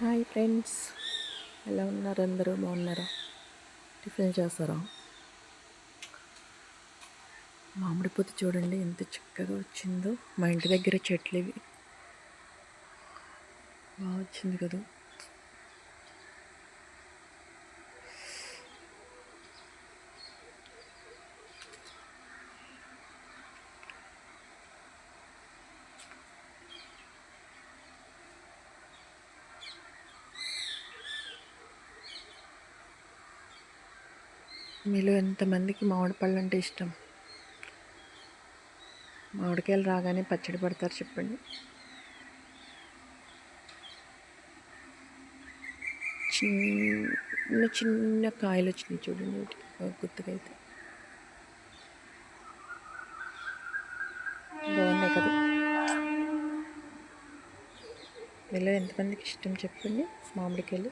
Hi friends, ఎలా ఉన్నారు? అందరూ బాగున్నారా? టిఫిన్ చేస్తారా? మామిడి పూత చూడండి ఎంత చక్కగా వచ్చిందో. మా ఇంటి దగ్గర చెట్లు ఇవి బాగా వచ్చింది కదా. మీలో ఎంతమందికి మామిడి పళ్ళు అంటే ఇష్టం? మామిడికాయలు రాగానే పచ్చడి పడతారు చెప్పండి. చిన్న చిన్న కాయలు వచ్చినాయి చూడండి, వీటికి గుర్తుగా అయితే బాగున్నాయి కదా. మీలో ఎంతమందికి ఇష్టం చెప్పండి మామిడికాయలు?